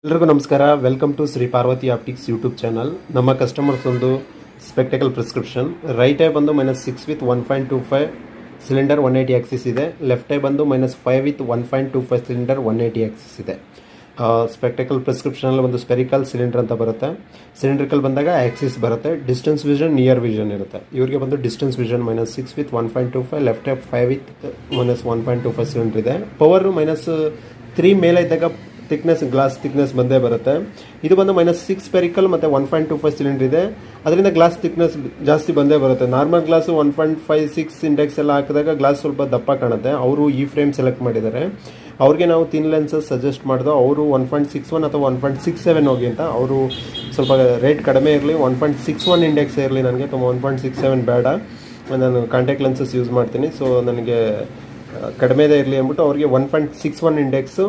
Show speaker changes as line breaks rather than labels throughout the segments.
ಎಲ್ಲರಿಗೂ ನಮಸ್ಕಾರ. Welcome to Shri Parvati optics YouTube channel. ನಮ್ಮ ಕಸ್ಟಮರ್ಸ್ ಒಂದು ಸ್ಪೆಕ್ಟಕಲ್ ಪ್ರಿಸ್ಕ್ರಿಪ್ಷನ್. ರೈಟ್ ಐ ಬಂದು -6 ವಿತ್ 1.25 ಸಿಲಿಂಡರ್ 180 ಆಕ್ಸಿಸ್ ಇದೆ. ಲೆಫ್ಟ್ ಐ ಬಂದು -5 ವಿತ್ 1.25 ಸಿಲಿಂಡರ್ 180 ಆಕ್ಸಿಸ್ ಇದೆ. ಸ್ಪೆಕ್ಟಕಲ್ ಪ್ರಿಸ್ಕ್ರಿಪ್ಷನಲ್ಲಿ ಒಂದು ಸ್ಪೆರಿಕಲ್ ಸಿಲಿಂಡರ್ ಅಂತ ಬರುತ್ತೆ. ಸಿಲಿಂಡ್ರಿಕಲ್ ಬಂದಾಗ ಆಕ್ಸಿಸ್ ಬರುತ್ತೆ. ಡಿಸ್ಟೆನ್ಸ್ ವಿಷನ್, ನಿಯರ್ ವಿಷನ್ ಇರುತ್ತೆ. ಇವರಿಗೆ ಬಂದು distance vision -6 with 1.25, left I 5 with -1.25 cylinder ಇದೆ. ಪವರು -3 ಮೇಲೆ ಇದ್ದಾಗ ಥಿಕ್ನೆಸ್, ಗ್ಲಾಸ್ ಥಿಕ್ನೆಸ್ ಬಂದೇ ಬರುತ್ತೆ. ಇದು ಬಂದು -6 ಸ್ಪೆರಿಕಲ್ ಮತ್ತು 1.25 ಸಿಲಿಂಡರ್ ಇದೆ. ಅದರಿಂದ ಗ್ಲಾಸ್ ಥಿಕ್ನೆಸ್ ಜಾಸ್ತಿ ಬಂದೇ ಬರುತ್ತೆ. ನಾರ್ಮಲ್ ಗ್ಲಾಸು 1.56 ಇಂಡೆಕ್ಸ್ ಎಲ್ಲ ಹಾಕಿದಾಗ ಗ್ಲಾಸ್ ಸ್ವಲ್ಪ ದಪ್ಪ ಕಾಣುತ್ತೆ. ಅವರು ಈ ಫ್ರೇಮ್ ಸೆಲೆಕ್ಟ್ ಮಾಡಿದ್ದಾರೆ. ಅವ್ರಿಗೆ ನಾವು ಥಿನ್ ಲೆನ್ಸಸ್ ಸಜೆಸ್ಟ್ ಮಾಡಿದೋ. ಅವರು 1.61 ಅಥವಾ 1.67 ಹೋಗಿ ಅಂತ. ಅವರು ಸ್ವಲ್ಪ ರೇಟ್ ಕಡಿಮೆ ಇರಲಿ, 1.61 ಇಂಡೆಕ್ಸ್ ಇರಲಿ, ನನಗೆ 1.67 ಬೇಡ, ನಾನು ಕಾಂಟ್ಯಾಕ್ಟ್ ಲೆನ್ಸಸ್ ಯೂಸ್ ಮಾಡ್ತೀನಿ, ಸೊ ನನಗೆ ಕಡಿಮೆದೇ ಇರಲಿ ಅಂದ್ಬಿಟ್ಟು ಅವ್ರಿಗೆ 1.61 ಇಂಡೆಕ್ಸು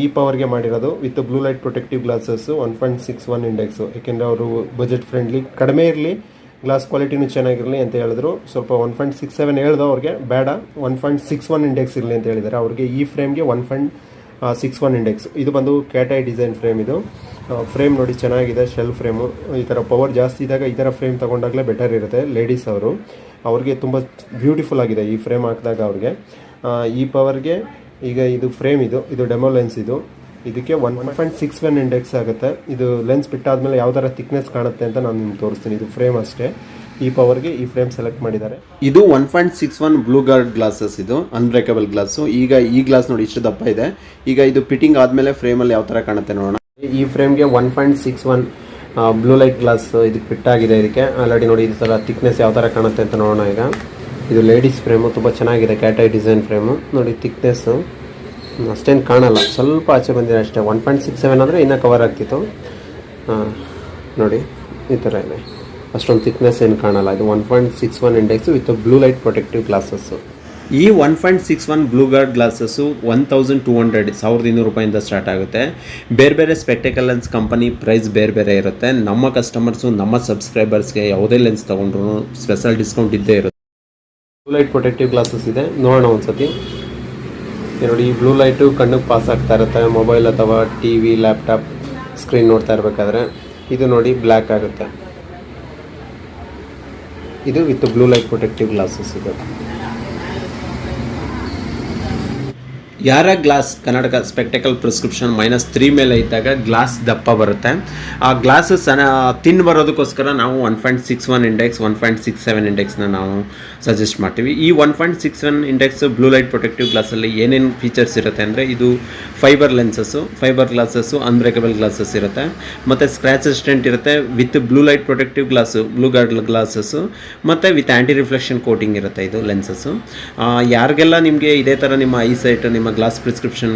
ಈ ಪವರ್ಗೆ ಮಾಡಿರೋದು with blue light protective glasses. 1.61 index, ಏಕೆಂದರೆ ಅವರು ಬಜೆಟ್ ಫ್ರೆಂಡ್ಲಿ, ಕಡಿಮೆ ಇರಲಿ, ಗ್ಲಾಸ್ ಕ್ವಾಲಿಟಿನೂ ಚೆನ್ನಾಗಿರಲಿ ಅಂತ ಹೇಳಿದ್ರು. ಸ್ವಲ್ಪ 1.67 ಹೇಳ್ದೋ ಅವ್ರಿಗೆ ಬೇಡ, 1.61 ಇಂಡೆಕ್ಸ್ ಇರಲಿ ಅಂತ ಹೇಳಿದ್ದಾರೆ. ಅವ್ರಿಗೆ ಈ ಫ್ರೇಮ್ಗೆ 1.61 ಇಂಡೆಕ್ಸ್. ಇದು ಬಂದು ಕ್ಯಾಟ್ ಐ ಡಿಸೈನ್ ಫ್ರೇಮ್. ಇದು ಫ್ರೇಮ್ ನೋಡಿ ಚೆನ್ನಾಗಿದೆ, ಶೆಲ್ ಫ್ರೇಮು. ಈ ಥರ ಪವರ್ ಜಾಸ್ತಿ ಇದ್ದಾಗ ಈ ಥರ ಫ್ರೇಮ್ ತೊಗೊಂಡಾಗಲೇ ಬೆಟರ್ ಇರುತ್ತೆ. ಲೇಡೀಸ್ ಅವ್ರಿಗೆ ತುಂಬ ಬ್ಯೂಟಿಫುಲ್ ಆಗಿದೆ ಈ ಫ್ರೇಮ್ ಹಾಕಿದಾಗ ಅವ್ರಿಗೆ. ಈ ಪವರ್ಗೆ ಈಗ ಇದು ಫ್ರೇಮ್, ಇದು ಡೆಮೋ ಲೆನ್ಸ್. ಇದಕ್ಕೆ 1.61 ಇಂಡೆಕ್ಸ್ ಆಗುತ್ತೆ. ಇದು ಲೆನ್ಸ್ ಬಿಟ್ಟಾದ್ಮೇಲೆ ಯಾವ ಥರ ಥಿಕ್ನೆಸ್ ಕಾಣುತ್ತೆ ಅಂತ ನಾನು ನಿಮ್ಗೆ ತೋರಿಸ್ತೀನಿ. ಇದು ಫ್ರೇಮ್ ಅಷ್ಟೇ. ಈ ಪವರ್ಗೆ ಈ ಫ್ರೇಮ್ ಸೆಲೆಕ್ಟ್ ಮಾಡಿದ್ದಾರೆ. ಇದು 1.61 ಬ್ಲೂ ಗಾರ್ಡ್ ಗ್ಲಾಸಸ್. ಇದು ಅನ್ಬ್ರೇಕಬಲ್ ಗ್ಲಾಸು. ಈಗ ಈ ಗ್ಲಾಸ್ ನೋಡಿ ಇಷ್ಟು ದಪ್ಪ ಇದೆ. ಈಗ ಇದು ಫಿಟ್ಟಿಂಗ್ ಆದಮೇಲೆ ಫ್ರೇಮಲ್ಲಿ ಯಾವ ಥರ ಕಾಣುತ್ತೆ ನೋಡೋಣ. ಈ ಫ್ರೇಮ್ಗೆ 1.61 ಬ್ಲೂ ಲೈಟ್ ಗ್ಲಾಸ್ ಇದಕ್ಕೆ ಫಿಟ್ ಆಗಿದೆ. ಇದಕ್ಕೆ ಆಲ್ರೆಡಿ ನೋಡಿ ಈ ಥರ ಥಿಕ್ನೆಸ್ ಯಾವ ಥರ ಕಾಣುತ್ತೆ ಅಂತ ನೋಡೋಣ. ಈಗ ಇದು ಲೇಡೀಸ್ ಫ್ರೇಮು, ತುಂಬ ಚೆನ್ನಾಗಿದೆ. ಕ್ಯಾಟ್ ಐ ಡಿಸೈನ್ ಫ್ರೇಮು ನೋಡಿ. ಥಿಕ್ನೆಸ್ಸು ಅಷ್ಟೇನು ಕಾಣಲ್ಲ, ಸ್ವಲ್ಪ ಆಚೆ ಬಂದಿದೆ ಅಷ್ಟೇ. 1.67 ಅಂದರೆ ಇನ್ನೂ ಕವರ್ ಆಗ್ತಿತ್ತು. ನೋಡಿ ಈ ಥರ ಇದೆ, ಅಷ್ಟೊಂದು ಥಿಕ್ನೆಸ್ ಏನು ಕಾಣಲ್ಲ. ಇದು 1.61 index with blue light protective glasses. ಈ 1.61 ಬ್ಲೂ ಗಾರ್ಡ್ ಗ್ಲಾಸಸ್ಸು 1200 ರೂಪಾಯಿಂದ ಸ್ಟಾರ್ಟ್ ಆಗುತ್ತೆ. ಬೇರೆ ಬೇರೆ ಸ್ಪೆಕ್ಟಕಲ್ ಲೆನ್ಸ್ ಕಂಪನಿ ಪ್ರೈಸ್ ಬೇರೆ ಬೇರೆ ಇರುತ್ತೆ. ನಮ್ಮ ಕಸ್ಟಮರ್ಸು, ನಮ್ಮ ಸಬ್ಸ್ಕ್ರೈಬರ್ಸ್ಗೆ ಯಾವುದೇ ಲೆನ್ಸ್ ತೊಗೊಂಡ್ರು ಸ್ಪೆಷಲ್ ಡಿಸ್ಕೌಂಟ್ ಇದ್ದೇ ಇರುತ್ತೆ. ಬ್ಲೂ ಲೈಟ್ ಪ್ರೊಟೆಕ್ಟಿವ್ ಗ್ಲಾಸಸ್ ಇದೆ, ನೋಡೋಣ ಒಂದ್ಸತಿ. ನೋಡಿ, ಈ ಬ್ಲೂ ಲೈಟು ಕಣ್ಣಿಗೆ ಪಾಸ್ ಆಗ್ತಾ ಇರುತ್ತೆ. ಮೊಬೈಲ್ ಅಥವಾ TV, ಲ್ಯಾಪ್ಟಾಪ್ ಸ್ಕ್ರೀನ್ ನೋಡ್ತಾ ಇರಬೇಕಾದ್ರೆ ಇದು ನೋಡಿ ಬ್ಲ್ಯಾಕ್ ಆಗುತ್ತೆ. ಇದು with blue light protective glasses. ಇದು ಯಾರ ಗ್ಲಾಸ್ ಕನ್ನಡಕ ಸ್ಪೆಕ್ಟಕಲ್ ಪ್ರಿಸ್ಕ್ರಿಪ್ಷನ್ -3 ಮೇಲೆ ಇದ್ದಾಗ ಗ್ಲಾಸ್ ದಪ್ಪ ಬರುತ್ತೆ. ಆ ಗ್ಲಾಸ್ ತಿನ್ ಬರೋದಕ್ಕೋಸ್ಕರ ನಾವು 1.61 ಇಂಡೆಕ್ಸ್, 1.67 ಇಂಡೆಕ್ಸ್ನ ನಾವು ಸಜೆಸ್ಟ್ ಮಾಡ್ತೀವಿ. ಈ 1.61 ಇಂಡೆಕ್ಸ್ ಬ್ಲೂ ಲೈಟ್ ಪ್ರೊಟೆಕ್ಟಿವ್ ಗ್ಲಾಸಲ್ಲಿ ಏನೇನು ಫೀಚರ್ಸ್ ಇರುತ್ತೆ ಅಂದರೆ, ಇದು ಫೈಬರ್ ಗ್ಲಾಸಸ್ಸು, ಅನ್ಬ್ರೇಕಬಲ್ ಗ್ಲಾಸಸ್ ಇರುತ್ತೆ, ಮತ್ತು ಸ್ಕ್ರ್ಯಾಚ್ ಅಸಿಸ್ಟೆಂಟ್ ಇರುತ್ತೆ, with blue light protective glass, blue guard glasses, ಮತ್ತು ವಿತ್ ಆ್ಯಂಟಿ ರಿಫ್ಲೆಕ್ಷನ್ ಕೋಟಿಂಗ್ ಇರುತ್ತೆ ಇದು ಲೆನ್ಸಸ್ಸು. ಯಾರಿಗೆಲ್ಲ ನಿಮಗೆ ಇದೇ ಥರ ನಿಮ್ಮ ಐಸೈಟ್, ನಿಮ್ಮ ಗ್ಲಾಸ್ ಪ್ರಿಸ್ಕ್ರಿಪ್ಷನ್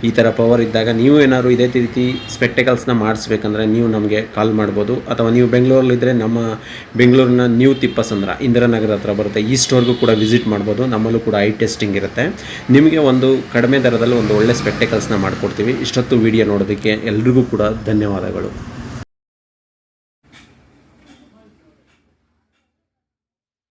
ಈ ಥರ ಪವರ್ ಇದ್ದಾಗ ನೀವು ಏನಾದ್ರು ಇದೇ ರೀತಿ ಸ್ಪೆಕ್ಟಕಲ್ಸ್ನ ಮಾಡಿಸ್ಬೇಕಂದ್ರೆ ನೀವು ನಮಗೆ ಕಾಲ್ ಮಾಡ್ಬೋದು. ಅಥವಾ ನೀವು ಬೆಂಗಳೂರಲ್ಲಿದ್ದರೆ ನಮ್ಮ ಬೆಂಗಳೂರಿನ ನ್ಯೂ ತಿಪ್ಪಸಂದ್ರ ಇಂದಿರಾನಗರ ಹತ್ರ ಬರುತ್ತೆ, ಈ ಸ್ಟೋರ್ಗೂ ಕೂಡ ವಿಸಿಟ್ ಮಾಡ್ಬೋದು. ನಮ್ಮಲ್ಲೂ ಕೂಡ ಐ ಟೆಸ್ಟಿಂಗ್ ಇರುತ್ತೆ. ನಿಮಗೆ ಒಂದು ಕಡಿಮೆ ದರದಲ್ಲಿ ಒಂದು ಒಳ್ಳೆ ಸ್ಪೆಕ್ಟಕಲ್ಸ್ನ ಮಾಡಿಕೊಡ್ತೀವಿ. ಇಷ್ಟೊತ್ತು ವಿಡಿಯೋ ನೋಡೋದಕ್ಕೆ ಎಲ್ರಿಗೂ ಕೂಡ ಧನ್ಯವಾದಗಳು.